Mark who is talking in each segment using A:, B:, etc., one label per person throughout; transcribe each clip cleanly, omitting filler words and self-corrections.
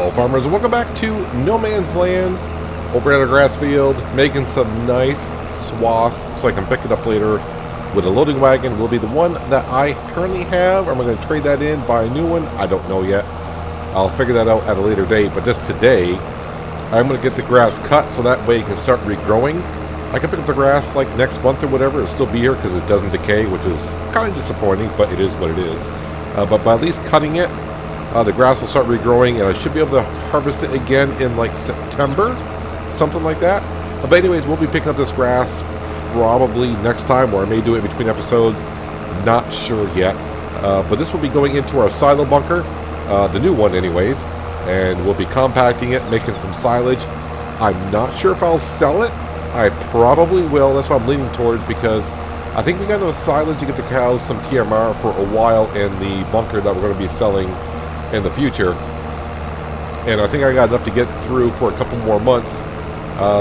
A: Hello farmers, and welcome back to No Man's Land over at a grass field, making some nice swaths so I can pick it up later with a loading wagon. Will be the one that I currently have, or am I going to trade that in, buy a new one? I don't know yet. I'll figure that out at a later date, but just today I'm going to get the grass cut so that way it can start regrowing. I can pick up the grass like next month or whatever, it'll still be here because it doesn't decay, which is kind of disappointing, but it is what it is. But by at least cutting it, the grass will start regrowing, and I should be able to harvest it again in like September, something like that. But anyways, we'll be picking up this grass probably next time, or I may do it in between episodes. Not sure yet. But this will be going into our silo bunker, the new one anyways, and we'll be compacting it, making some silage. I'm not sure if I'll sell it. I probably will. That's what I'm leaning towards, because I think we got enough silage to get the cows some TMR for a while in the bunker that we're going to be selling in the future, and I think I got enough to get through for a couple more months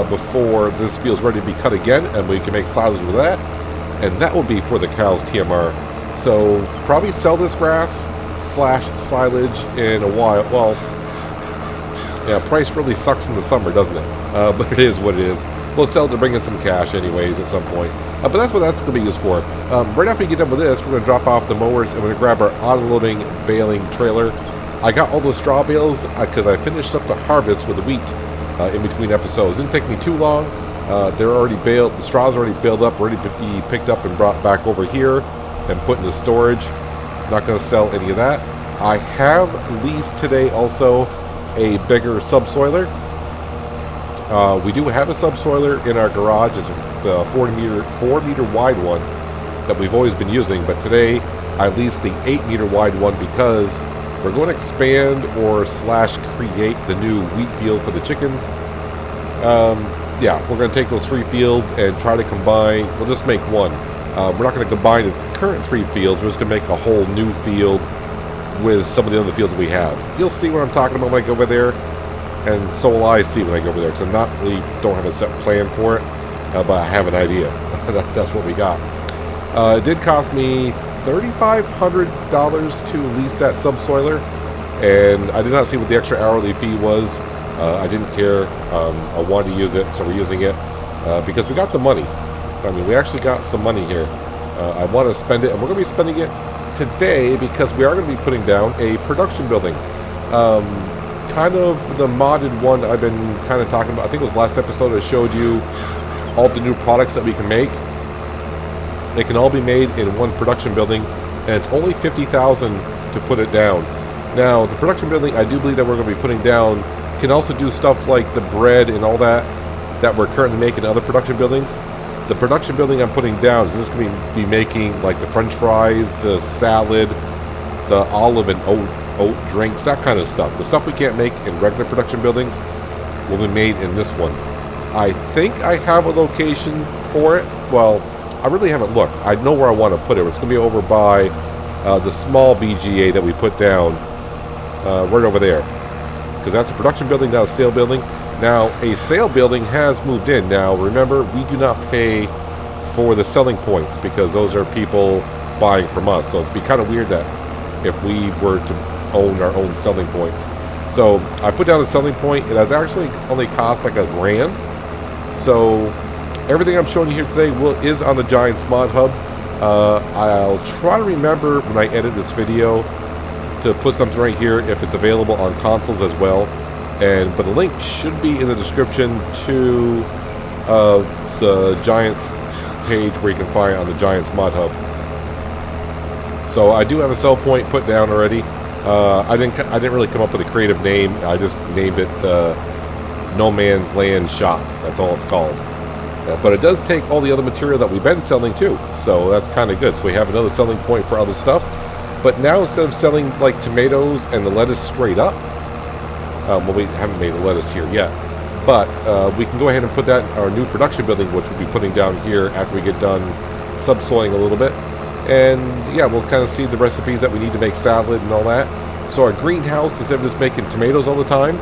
A: before this field's ready to be cut again, and we can make silage with that, and that will be for the cows TMR. So probably sell this grass slash silage in a while. Well, yeah, price really sucks in the summer, doesn't it? But it is what it is. We'll sell it to bring in some cash anyways at some point. But that's what that's going to be used for. Right after we get done with this, we're going to drop off the mowers, and we're going to grab our auto-loading baling trailer. I got all those straw bales because I finished up the harvest with the wheat in between episodes. It didn't take me too long. They're already baled. The straw's already baled up, ready to be picked up and brought back over here and put into storage. Not going to sell any of that. I have leased today also a bigger subsoiler. We do have a subsoiler in our garage. It's the 4 meter wide one that we've always been using, but today I leased the 8 meter wide one because we're going to expand or slash create the new wheat field for the chickens. Yeah, we're going to take those 3 fields and try to combine. We'll just make one. We're not going to combine the current 3 fields. We're just going to make a whole new field with some of the other fields that we have. You'll see what I'm talking about when I go over there, and so will I see when I go over there, because don't have a set plan for it, but I have an idea. That's what we got. It did cost me $3,500 to lease that subsoiler, and I did not see what the extra hourly fee was. I didn't care. I wanted to use it, so we're using it because we got the money. I mean, we actually got some money here. I want to spend it, and we're going to be spending it today because we are going to be putting down a production building. Kind of the modded one I've been kind of talking about. I think it was last episode I showed you all the new products that we can make. They can all be made in one production building, and it's only $50,000 to put it down. Now, the production building I do believe that we're going to be putting down can also do stuff like the bread and all that we're currently making in other production buildings. The production building I'm putting down is just going to be making like the French fries, the salad, the olive and oat drinks, that kind of stuff. The stuff we can't make in regular production buildings will be made in this one. I think I have a location for it. Well, I really haven't looked. I know where I want to put it. It's going to be over by the small BGA that we put down right over there, because that's a production building, not a sale building. Now, a sale building has moved in. Now, remember, we do not pay for the selling points because those are people buying from us. So it'd be kind of weird that if we were to own our own selling points. So I put down a selling point. It has actually only cost like $1,000. So everything I'm showing you here today is on the Giants Mod Hub. I'll try to remember when I edit this video to put something right here if it's available on consoles as well. But the link should be in the description to the Giants page where you can find it on the Giants Mod Hub. So I do have a sell point put down already. I didn't really come up with a creative name. I just named it No Man's Land Shop. That's all it's called. But it does take all the other material that we've been selling too. So that's kind of good. So we have another selling point for other stuff. But now instead of selling like tomatoes and the lettuce straight up, well, we haven't made the lettuce here yet, but we can go ahead and put that in our new production building, which we'll be putting down here after we get done subsoiling a little bit. And yeah, we'll kind of see the recipes that we need to make salad and all that. So our greenhouse, instead of just making tomatoes all the time,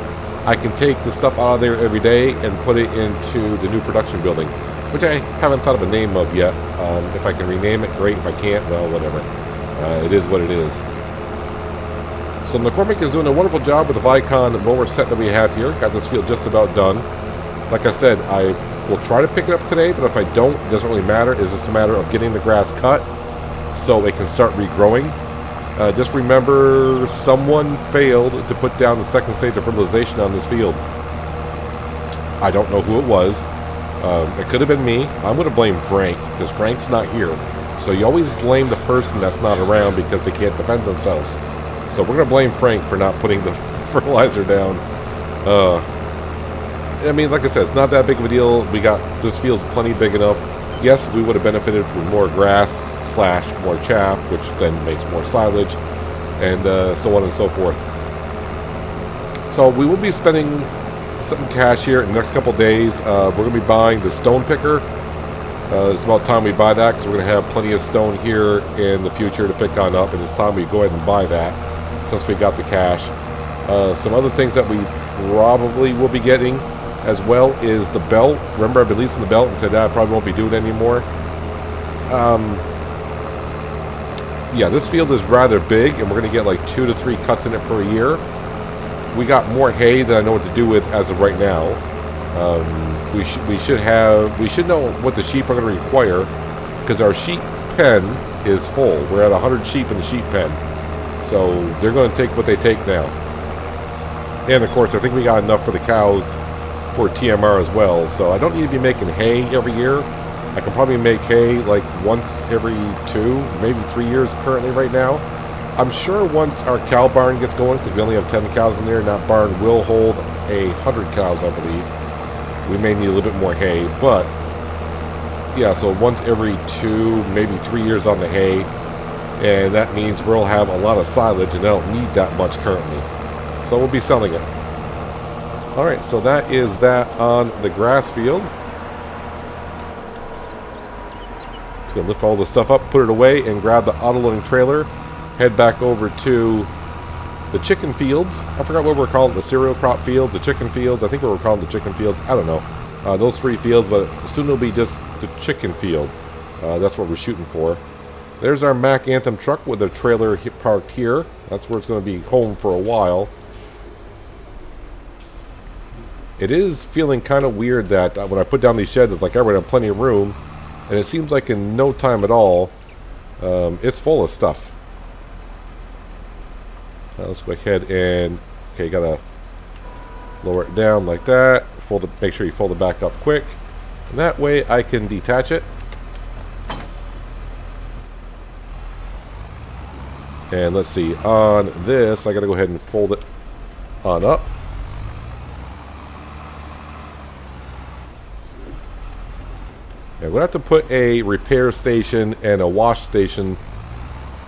A: I can take the stuff out of there every day and put it into the new production building, which I haven't thought of a name of yet. If I can rename it, great. If I can't, well, whatever. It is what it is. So McCormick is doing a wonderful job with the Vicon mower set that we have here. Got this field just about done. Like I said, I will try to pick it up today, but if I don't, it doesn't really matter. It's just a matter of getting the grass cut so it can start regrowing. Just remember, someone failed to put down the second stage of fertilization on this field. I don't know who it was. It could have been me. I'm going to blame Frank, because Frank's not here. So you always blame the person that's not around because they can't defend themselves. So we're going to blame Frank for not putting the fertilizer down. I mean, like I said, it's not that big of a deal. This field's plenty big enough. Yes, we would have benefited from more grass / more chaff, which then makes more silage, and so on and so forth. So we will be spending some cash here in the next couple days. We're going to be buying the stone picker. It's about time we buy that, because we're going to have plenty of stone here in the future to pick on up, and it's time we go ahead and buy that since we got the cash. Some other things that we probably will be getting as well is the belt. Remember, I've been leasing the belt and said that I probably won't be doing it anymore. Yeah, this field is rather big, and we're going to get like 2 to 3 cuts in it per year. We got more hay than I know what to do with as of right now. We should know what the sheep are going to require, because our sheep pen is full. We're at 100 sheep in the sheep pen, so they're going to take what they take now. And of course, I think we got enough for the cows for TMR as well. So I don't need to be making hay every year. I can probably make hay like once every 2, maybe 3 years currently right now. I'm sure once our cow barn gets going, because we only have 10 cows in there, and that barn will hold 100 cows, I believe. We may need a little bit more hay, but yeah, so once every 2, maybe 3 years on the hay, and that means we'll have a lot of silage, and I don't need that much currently. So we'll be selling it. Alright, so that is that on the grass field. Just going to lift all this stuff up, put it away, and grab the auto-loading trailer. Head back over to the chicken fields. I forgot what we're calling the cereal crop fields, the chicken fields. I think we were calling the chicken fields. I don't know. Those 3 fields, but soon it'll be just the chicken field. That's what we're shooting for. There's our Mack Anthem truck with a trailer parked here. That's where it's going to be home for a while. It is feeling kind of weird that when I put down these sheds, it's like I already have plenty of room. And it seems like in no time at all, it's full of stuff. Let's go ahead and, okay, you gotta lower it down like that. Make sure you fold it back up quick. And that way I can detach it. And let's see, on this, I gotta go ahead and fold it on up. And we're going to have to put a repair station and a wash station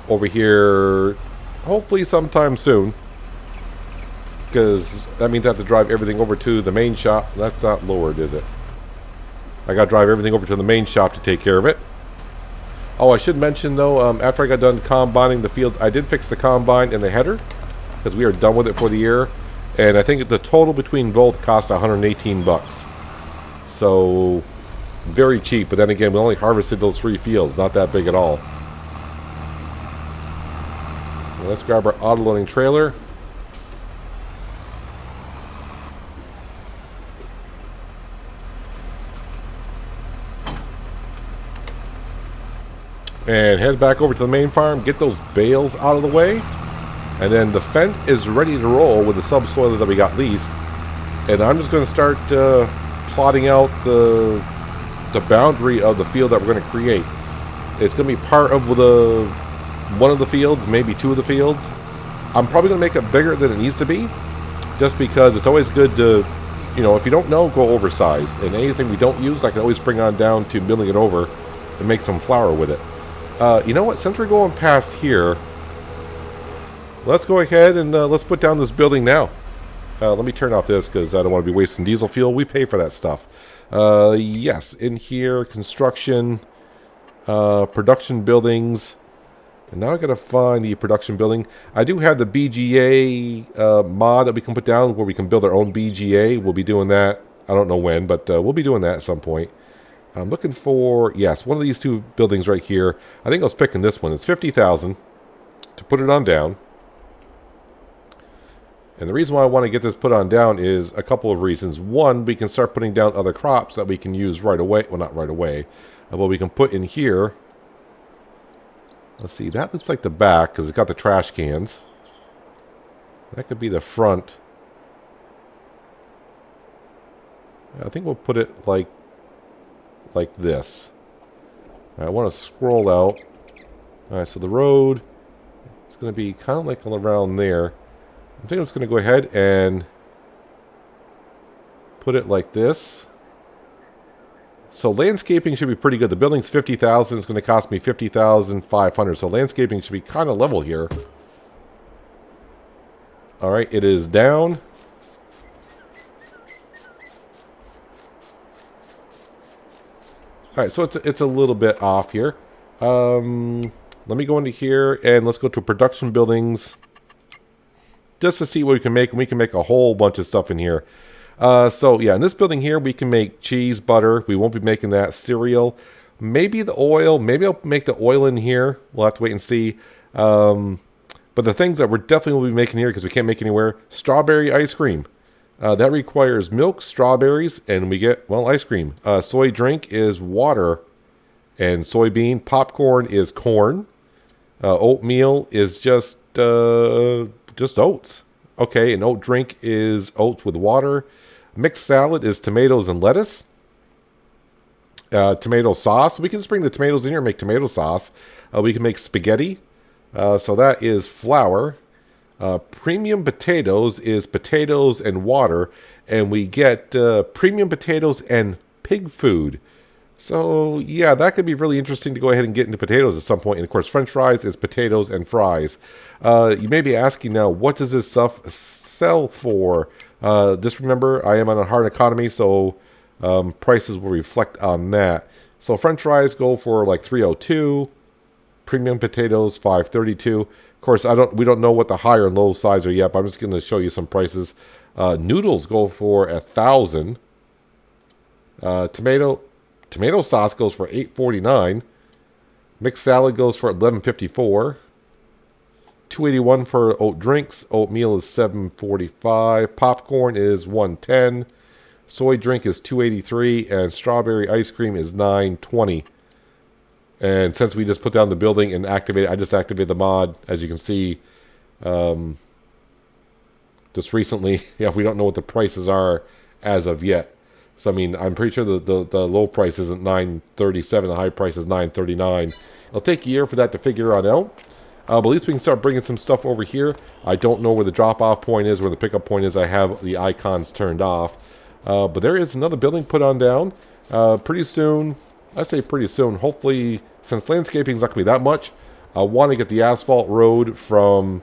A: over here, hopefully sometime soon. Because that means I have to drive everything over to the main shop. That's not lowered, is it? I got to drive everything over to the main shop to take care of it. Oh, I should mention though, after I got done combining the fields, I did fix the combine and the header, because we are done with it for the year. And I think the total between both cost 118 bucks. So very cheap, but then again, we only harvested those 3 fields, not that big at all. Well, let's grab our auto-loading trailer. And head back over to the main farm, get those bales out of the way. And then the Fendt is ready to roll with the subsoiler that we got leased. And I'm just going to start plotting out the boundary of the field that we're going to create. It's going to be part of one of the fields, maybe 2 of the fields. I'm probably going to make it bigger than it needs to be, just because it's always good to, you know, if you don't know, go oversized. And anything we don't use, I can always bring on down to milling it over and make some flour with it. You know what? Since we're going past here, let's go ahead and let's put down this building now. Let me turn off this because I don't want to be wasting diesel fuel. We pay for that stuff. Yes, in here, construction, production buildings. And now I gotta find the production building. I do have the BGA mod that we can put down where we can build our own BGA. We'll be doing that. I don't know when, but we'll be doing that at some point. I'm looking for, yes, one of these 2 buildings right here. I think I was picking this one. It's $50,000 to put it on down. And the reason why I want to get this put on down is a couple of reasons. One, we can start putting down other crops that we can use right away. Well, not right away, but we can put in here. Let's see, that looks like the back because it's got the trash cans. That could be the front. I think we'll put it like this. I want to scroll out. Alright, so the road is going to be kind of like around there. I think I'm just going to go ahead and put it like this. So landscaping should be pretty good. The building's $50,000. It's going to cost me $50,500. So landscaping should be kind of level here. Alright, it is down. Alright, so it's a little bit off here. Let me go into here and let's go to production buildings. Just to see what we can make. And we can make a whole bunch of stuff in here. So yeah, in this building here, we can make cheese, butter. We won't be making that. Cereal. Maybe the oil. Maybe I'll make the oil in here. We'll have to wait and see. But the things that we're definitely will be making here, because we can't make anywhere, strawberry ice cream. That requires milk, strawberries, and we get, well, ice cream. Soy drink is water and soybean. Popcorn is corn. Oatmeal is just oats. Okay, an oat drink is oats with water. Mixed salad is tomatoes and lettuce. Tomato sauce. We can just bring the tomatoes in here and make tomato sauce. We can make spaghetti. So that is flour. Premium potatoes is potatoes and water. And we get premium potatoes and pig food. So, yeah, that could be really interesting to go ahead and get into potatoes at some point. And, of course, French fries is potatoes and fries. You may be asking now, what does this stuff sell for? Just remember, I am on a hard economy, so prices will reflect on that. So French fries go for like $3.02. Premium potatoes, $5.32. Of course, we don't know what the higher and low size are yet, but I'm just going to show you some prices. Noodles go for $1,000. Tomato sauce goes for $8.49. Mixed salad goes for $11.54. $2.81 for oat drinks. Oatmeal is $7.45. Popcorn is $1.10. Soy drink is $2.83, and strawberry ice cream is $9.20. And since we just put down the building and activated, I just activated the mod, as you can see, just recently. Yeah, we don't know what the prices are as of yet. So, I mean, I'm pretty sure the low price isn't $9.37. The high price is $9.39. It'll take a year for that to figure it out. But at least we can start bringing some stuff over here. I don't know where the drop-off point is, where the pickup point is. I have the icons turned off. But there is another building put on down. Pretty soon, I say pretty soon, hopefully, since landscaping is not going to be that much, I want to get the asphalt road from...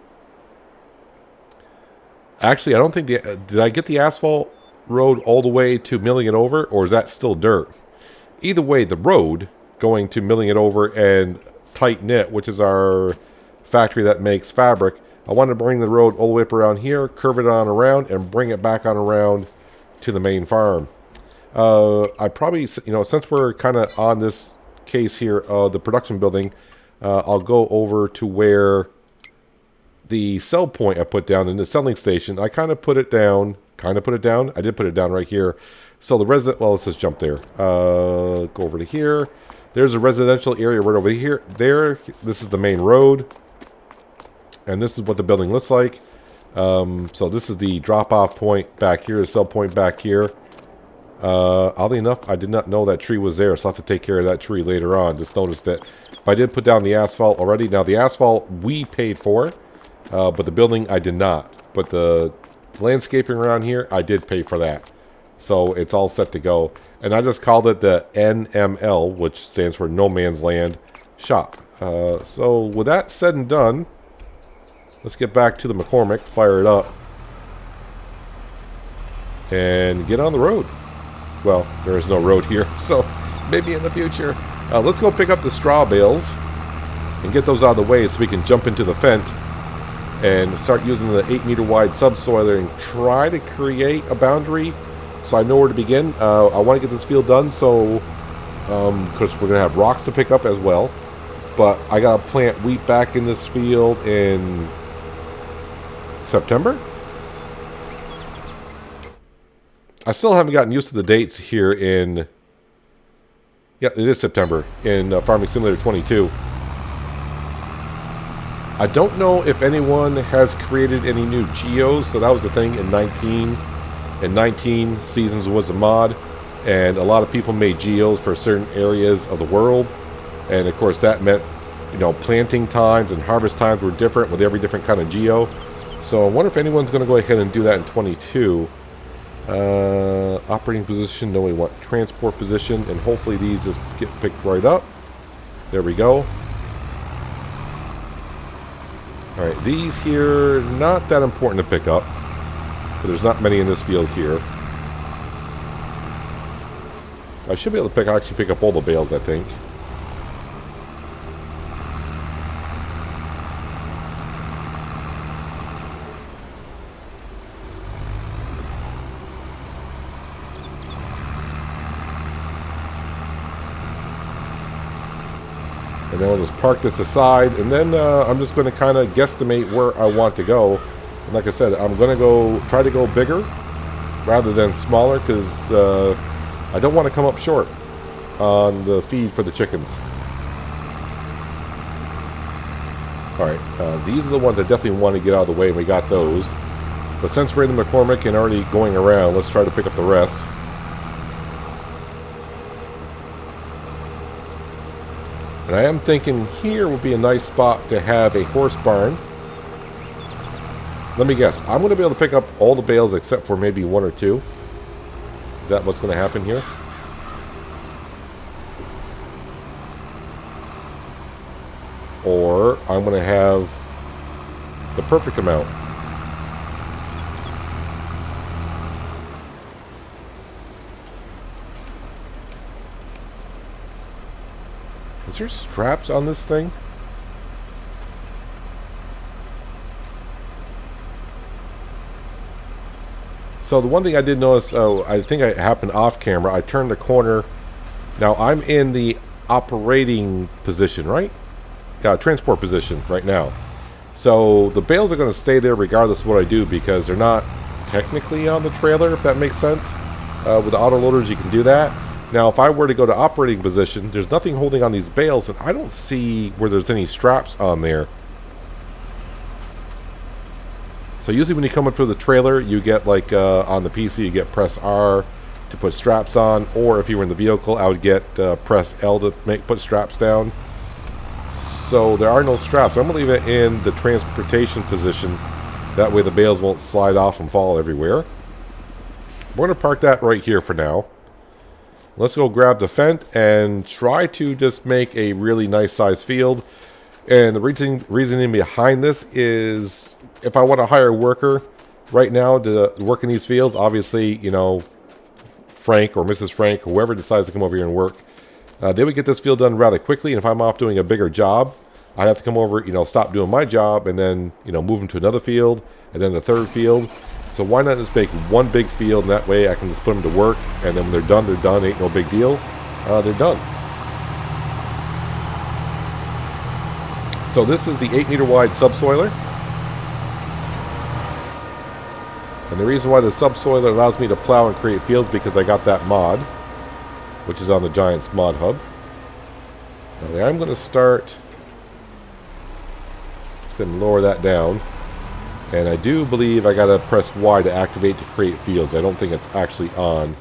A: Actually, I don't think... Did I get the asphalt road all the way to milling it over, or is that still dirt? Either way, the road going to milling it over and Tight Knit, which is our factory that makes fabric, I want to bring the road all the way up around here, curve it on around, and bring it back on around to the main farm. I probably, since we're kind of on this case here, the production building, I'll go over to where the sell point I put down in the selling station. I kind of put it down. I did put it down right here. So the let's just jump there. Go over to here. There's a residential area right over here. This is the main road. And this is what the building looks like. So this is the drop-off point back here, the sell point back here. Oddly enough, I did not know that tree was there, so I'll have to take care of that tree later on. Just noticed it. But I did put down the asphalt already. Now, the asphalt we paid for, but the building I did not. But the landscaping around here, I did pay for that. So it's all set to go. And I just called it the NML, which stands for No Man's Land Shop. So with that said and done, let's get back to the McCormick, fire it up, and get on the road. Well, there is no road here, so maybe in the future. Let's go pick up the straw bales and get those out of the way so we can jump into the Fendt and start using the 8-meter wide subsoiler and try to create a boundary so I know where to begin. I want to get this field done, so because we're going to have rocks to pick up as well. But I got to plant wheat back in this field in September. I still haven't gotten used to the dates here in... Yeah, it is September in Farming Simulator 22. I don't know if anyone has created any new geos. So that was the thing in 19. In 19, Seasons was a mod. And a lot of people made geos for certain areas of the world. And of course that meant, you know, planting times and harvest times were different with every different kind of geo. So I wonder if anyone's going to go ahead and do that in 22. Operating position, no, we want transport position, and hopefully these just get picked right up. There we go. Alright, these here, not that important to pick up, but there's not many in this field here. I should be able to actually pick up all the bales, I think. And then we'll just park this aside, and then I'm just going to kind of guesstimate where I want to go. And like I said, I'm going to try to go bigger rather than smaller, because I don't want to come up short on the feed for the chickens. Alright, these are the ones I definitely want to get out of the way, and we got those. But since we're in the McCormick and already going around, let's try to pick up the rest. And I am thinking here would be a nice spot to have a horse barn. Let me guess. I'm going to be able to pick up all the bales except for maybe one or two. Is that what's going to happen here? Or I'm going to have the perfect amount. Is there straps on this thing? So the one thing I did notice, I think it happened off camera, I turned the corner. Now I'm in the operating position, right? Yeah, transport position right now. So the bales are going to stay there regardless of what I do, because they're not technically on the trailer, if that makes sense. With the autoloaders you can do that. Now, if I were to go to operating position, there's nothing holding on these bales, and I don't see where there's any straps on there. So usually when you come up to the trailer, you get like on the PC, you get press R to put straps on, or if you were in the vehicle, I would get press L to put straps down. So there are no straps. I'm going to leave it in the transportation position. That way the bales won't slide off and fall everywhere. We're going to park that right here for now. Let's go grab the Fendt and try to just make a really nice size field. And the reasoning behind this is, if I want to hire a worker right now to work in these fields, obviously, you know, Frank or Mrs. Frank, whoever decides to come over here and work, they would get this field done rather quickly. And if I'm off doing a bigger job, I'd have to come over, you know, stop doing my job and then, you know, move them to another field and then the third field. So why not just make one big field, and that way I can just put them to work, and then when they're done, they're done. Ain't no big deal. They're done. So this is the 8-meter wide subsoiler. And the reason why the subsoiler allows me to plow and create fields, because I got that mod, which is on the Giants mod hub. Now I'm going to start, going to lower that down. And I do believe I gotta press Y to activate to create fields. I don't think it's actually on.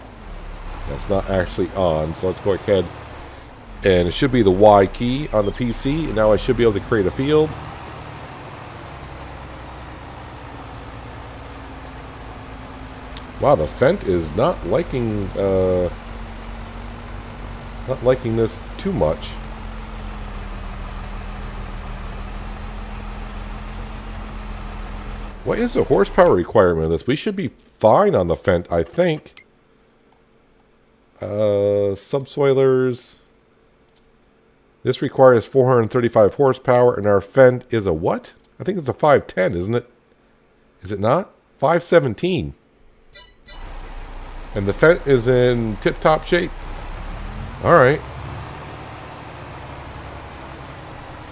A: It's not actually on, so let's go ahead. And it should be the Y key on the PC, and now I should be able to create a field. Wow, the Fendt is not liking this too much. What is the horsepower requirement of this? We should be fine on the Fendt, I think. Subsoilers. This requires 435 horsepower, and our Fendt is a what? I think it's a 510, isn't it? Is it not? 517. And the Fendt is in tip-top shape. Alright.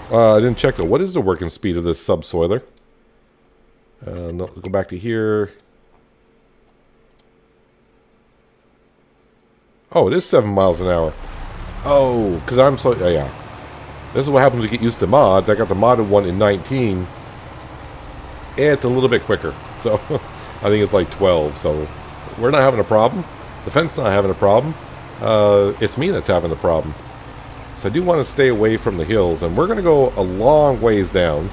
A: I didn't check what is the working speed of this subsoiler. No, go back to here. Oh, it is 7 miles an hour. Oh, because I'm so... yeah. This is what happens when you get used to mods. I got the modded one in 19. It's a little bit quicker. So, I think it's like 12. So, we're not having a problem. The fence not having a problem. It's me that's having the problem. So, I do want to stay away from the hills. And we're going to go a long ways down.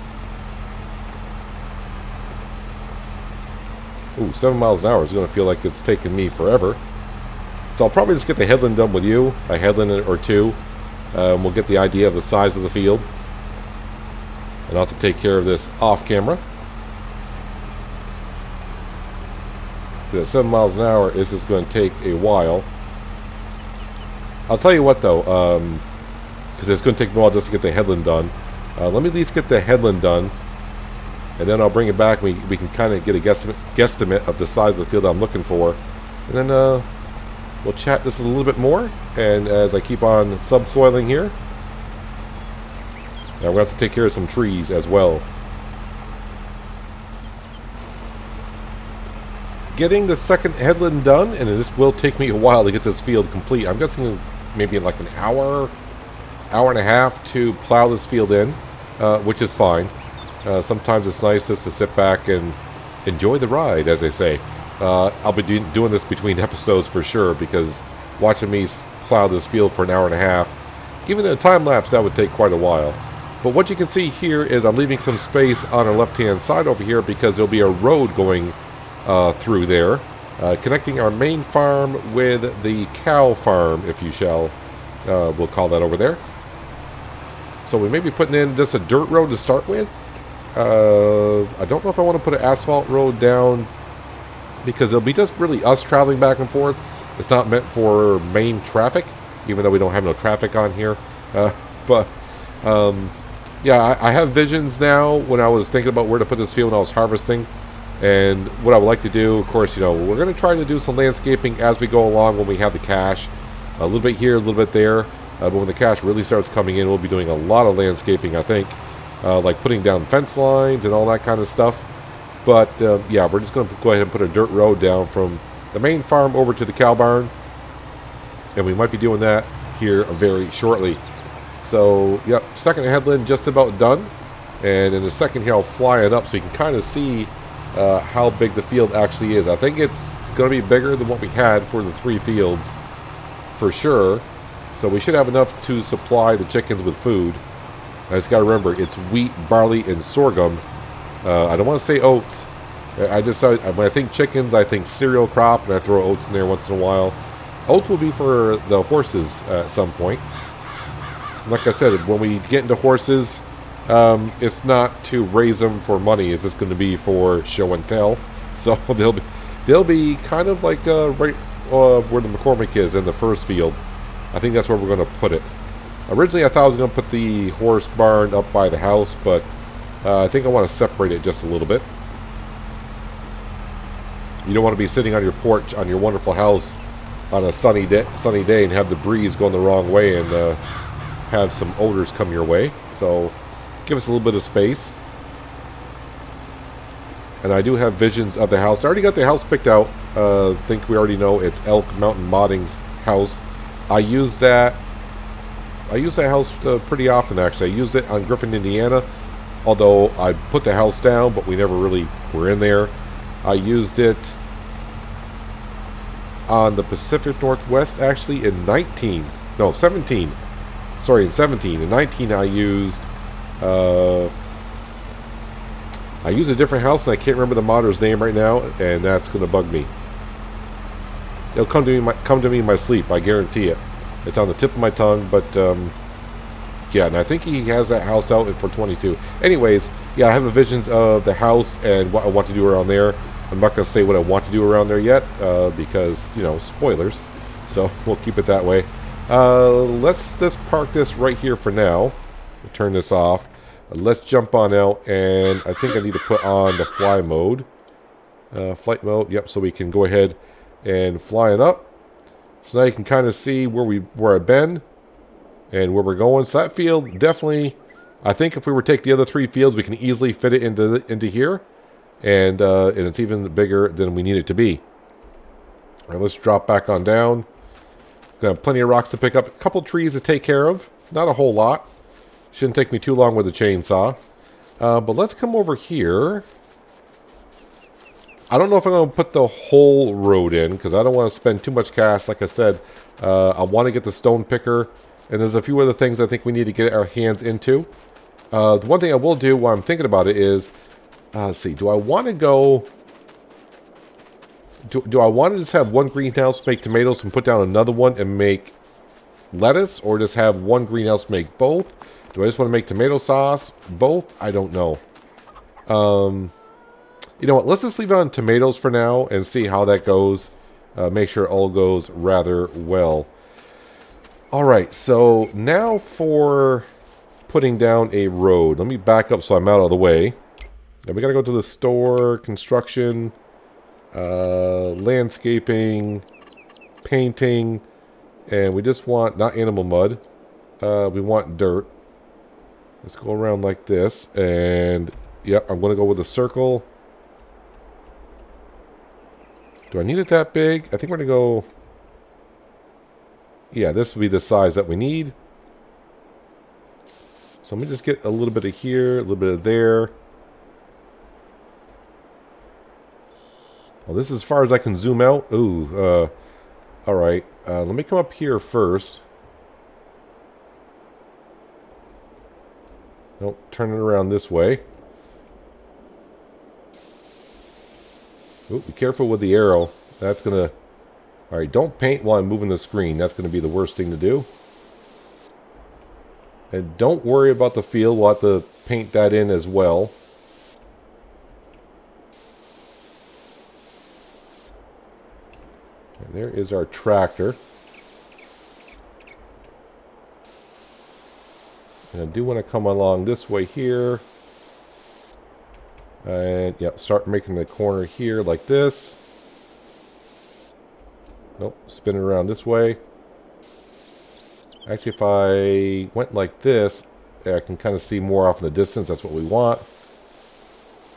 A: Ooh, 7 miles an hour is going to feel like it's taking me forever. So I'll probably just get the headland done with you, a headland or two. We'll get the idea of the size of the field. And I'll have to take care of this off camera. At 7 miles an hour, is just going to take a while. I'll tell you what though, because it's going to take me a while just to get the headland done. Let me at least get the headland done. And then I'll bring it back. We can kind of get a guesstimate of the size of the field I'm looking for. And then we'll chat this a little bit more. And as I keep on subsoiling here. Now we're going to have to take care of some trees as well. Getting the second headland done. And this will take me a while to get this field complete. I'm guessing maybe like an hour and a half to plow this field in. Which is fine. Sometimes it's nice just to sit back and enjoy the ride, as they say. I'll be doing this between episodes for sure, because watching me plow this field for an hour and a half, even in a time lapse, that would take quite a while. But what you can see here is I'm leaving some space on our left-hand side over here because there'll be a road going through there, connecting our main farm with the cow farm, if you shall. We'll call that over there. So we may be putting in just a dirt road to start with. I don't know if I want to put an asphalt road down because it'll be just really us traveling back and forth. It's not meant for main traffic, even though we don't have no traffic on here. Yeah, I have visions now when I was thinking about where to put this field when I was harvesting. And what I would like to do, of course, we're going to try to do some landscaping as we go along when we have the cash. A little bit here, a little bit there. But when the cash really starts coming in, we'll be doing a lot of landscaping, I think. Like putting down fence lines and all that kind of stuff. But yeah, we're just going to go ahead and put a dirt road down from the main farm over to the cow barn. And we might be doing that here very shortly. So, yep, second headland just about done. And in a second here, I'll fly it up so you can kind of see how big the field actually is. I think it's going to be bigger than what we had for the 3 fields, for sure. So we should have enough to supply the chickens with food. I just got to remember, it's wheat, barley, and sorghum. I don't want to say oats. When I think chickens, I think cereal crop, and I throw oats in there once in a while. Oats will be for the horses at some point. Like I said, when we get into horses, it's not to raise them for money. It's just going to be for show and tell. So they'll be kind of like right where the McCormick is in the first field. I think that's where we're going to put it. Originally, I thought I was going to put the horse barn up by the house, but I think I want to separate it just a little bit. You don't want to be sitting on your porch on your wonderful house on a sunny day and have the breeze going the wrong way and have some odors come your way. So give us a little bit of space. And I do have visions of the house. I already got the house picked out. I think we already know it's Elk Mountain Modding's house. I use that house pretty often, actually. I used it on Griffin, Indiana, although I put the house down, but we never really were in there. I used it on the Pacific Northwest, actually, in 17. Sorry, in 17. In 19, I used a different house, and I can't remember the modder's name right now, and that's going to bug me. It'll come to me in my sleep, I guarantee it. It's on the tip of my tongue, but yeah, and I think he has that house out for 22. Anyways, yeah, I have visions of the house and what I want to do around there. I'm not going to say what I want to do around there yet because, spoilers. So we'll keep it that way. Let's just park this right here for now. We'll turn this off. Let's jump on out, and I think I need to put on the fly mode. Flight mode, yep, so we can go ahead and fly it up. So now you can kind of see where I've been and where we're going. So that field, definitely, I think if we were to take the other 3 fields, we can easily fit it into here. And it's even bigger than we need it to be. All right, let's drop back on down. Got plenty of rocks to pick up. A couple trees to take care of. Not a whole lot. Shouldn't take me too long with a chainsaw. But let's come over here. I don't know if I'm going to put the whole road in, because I don't want to spend too much cash. Like I said, I want to get the stone picker. And there's a few other things I think we need to get our hands into. The one thing I will do while I'm thinking about it is, let's see, do I want to go... Do I want to just have one greenhouse make tomatoes and put down another one and make lettuce? Or just have one greenhouse make both? Do I just want to make tomato sauce? Both? I don't know. You know what? Let's just leave it on tomatoes for now and see how that goes. Make sure it all goes rather well. Alright, so now for putting down a road. Let me back up so I'm out of the way. And we got to go to the store, construction, landscaping, painting, and we just want, not animal mud, we want dirt. Let's go around like this, and yep, I'm going to go with a circle. Do I need it that big? I think we're going to go... Yeah, this will be the size that we need. So let me just get a little bit of here, a little bit of there. Well, this is as far as I can zoom out. Ooh, alright. Let me come up here first. Nope, turn it around this way. Ooh, be careful with the arrow. That's going to... Alright, don't paint while I'm moving the screen. That's going to be the worst thing to do. And don't worry about the field. We'll have to paint that in as well. And there is our tractor. And I do want to come along this way here. And, yeah, start making the corner here like this. Nope, spin it around this way. Actually, if I went like this, I can kind of see more off in the distance. That's what we want.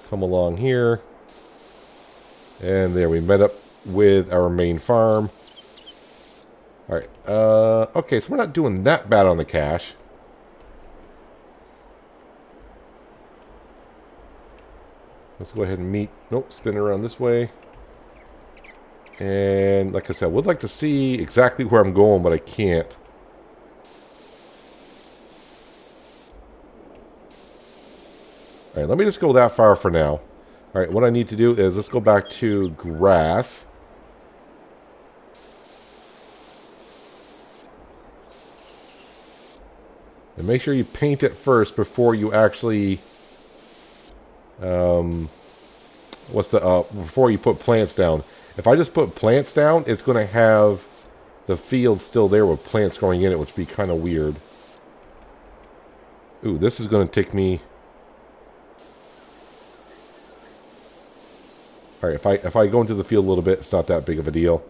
A: Come along here. And there, we met up with our main farm. Alright, okay, so we're not doing that bad on the cash. Let's go ahead and meet... Nope, spin it around this way. And like I said, I would like to see exactly where I'm going, but I can't. Alright, let me just go that far for now. Alright, what I need to do is, let's go back to grass. And make sure you paint it first before you actually... before you put plants down. If I just put plants down, it's going to have the field still there with plants growing in it, which would be kind of weird. Ooh, this is going to take me... Alright, if I go into the field a little bit, it's not that big of a deal.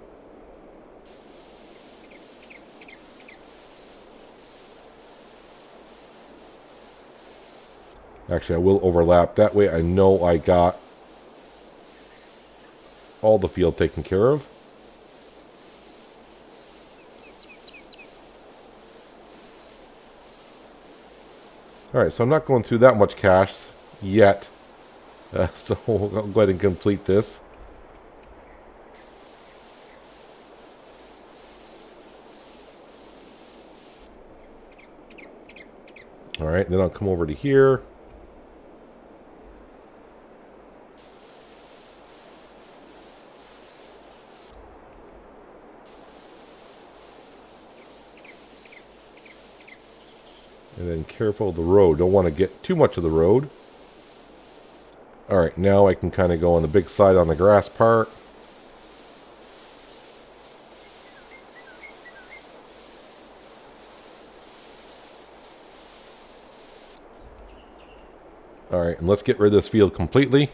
A: Actually, I will overlap. That way I know I got all the field taken care of. Alright, so I'm not going through that much cash yet. So we'll go ahead and complete this. Alright, then I'll come over to here. And then careful of the road. Don't want to get too much of the road. Alright, now I can kind of go on the big side on the grass part. Alright, and let's get rid of this field completely.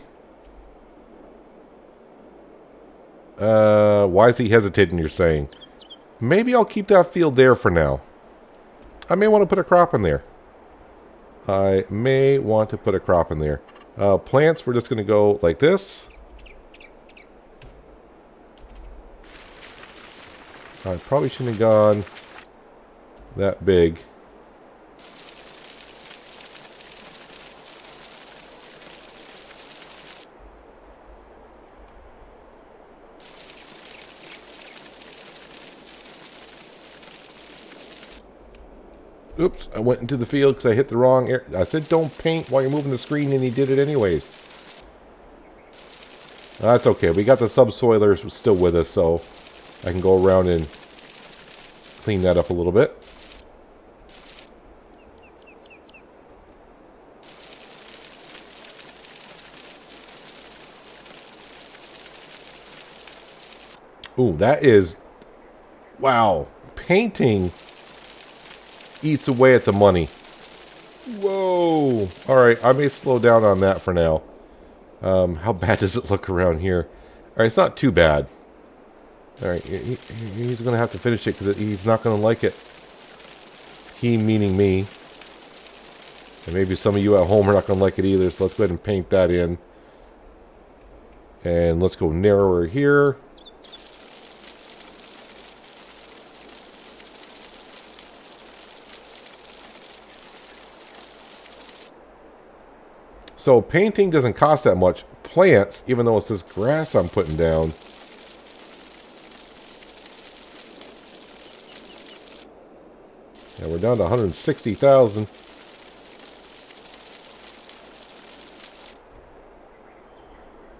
A: Why is he hesitating, you're saying? Maybe I'll keep that field there for now. I may want to put a crop in there. I may want to put a crop in there. Plants, we're just going to go like this. I probably shouldn't have gone that big. Oops, I went into the field because I hit the wrong area. I said don't paint while you're moving the screen, and he did it anyways. That's okay. We got the subsoilers still with us, so I can go around and clean that up a little bit. Ooh, that is... Wow. Painting eats away at the money. Whoa. Alright, I may slow down on that for now. How bad does it look around here? Alright, it's not too bad. Alright, he's going to have to finish it because he's not going to like it. He meaning me. And maybe some of you at home are not going to like it either, so let's go ahead and paint that in. And let's go narrower here. So painting doesn't cost that much. Plants, even though it's this grass I'm putting down. Yeah, we're down to 160,000.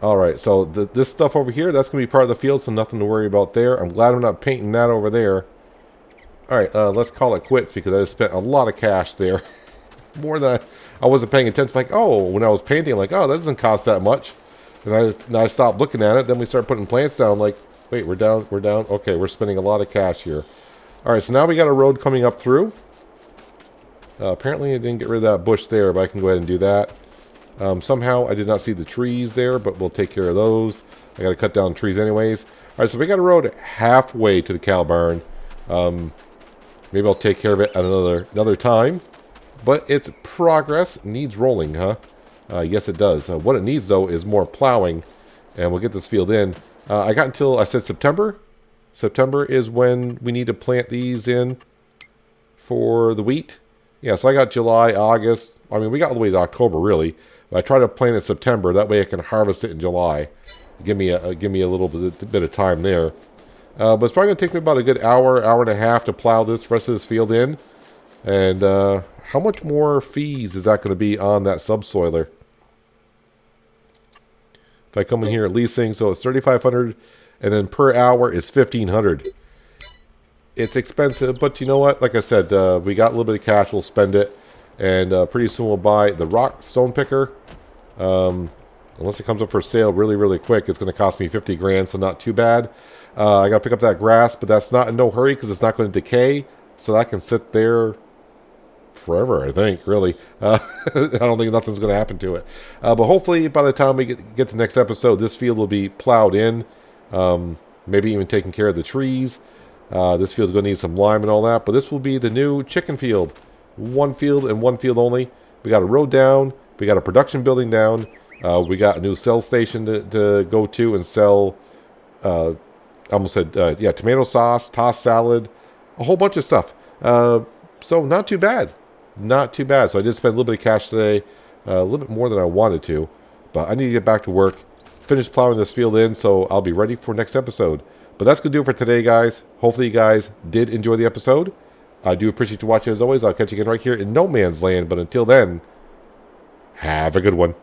A: Alright, so this stuff over here, that's going to be part of the field, so nothing to worry about there. I'm glad I'm not painting that over there. Alright, let's call it quits because I just spent a lot of cash there. More than I wasn't paying attention. Like, oh, when I was painting, I'm like, oh, that doesn't cost that much. And I stopped looking at it. Then we started putting plants down. Like, wait, we're down. Okay, we're spending a lot of cash here. All right, so now we got a road coming up through. Apparently, I didn't get rid of that bush there, but I can go ahead and do that. Somehow, I did not see the trees there, but we'll take care of those. I got to cut down trees anyways. All right, so we got a road halfway to the cow barn. Maybe I'll take care of it at another time. But it's progress. Needs rolling, huh? Yes, it does. What it needs, though, is more plowing. And we'll get this field in. I got until, I said September. September is when we need to plant these in for the wheat. Yeah, so I got July, August. I mean, we got all the way to October, really. But I try to plant in September. That way I can harvest it in July. Give me a little bit of time there. But it's probably going to take me about a good hour and a half to plow this rest of this field in. And how much more fees is that going to be on that subsoiler? If I come in here at leasing, so it's $3,500, and then per hour is $1,500. It's expensive, but you know what? Like I said, we got a little bit of cash. We'll spend it, and pretty soon we'll buy the rock stone picker. Unless it comes up for sale really, really quick, it's going to cost me 50 grand, so not too bad. I got to pick up that grass, but that's not in no hurry because it's not going to decay, so that can sit there forever, I think, really. I don't think nothing's going to happen to it. But hopefully, by the time we get to the next episode, this field will be plowed in. Maybe even taking care of the trees. This field's going to need some lime and all that. But this will be the new chicken field. One field and one field only. We got a road down. We got a production building down. We got a new sell station to go to and sell, I almost said, tomato sauce, tossed salad, a whole bunch of stuff. So not too bad. Not too bad. So I did spend a little bit of cash today, a little bit more than I wanted to, but I need to get back to work, finish plowing this field in, so I'll be ready for next episode. But that's going to do it for today, guys. Hopefully you guys did enjoy the episode. I do appreciate you watching as always. I'll catch you again right here in No Man's Land, but until then, have a good one.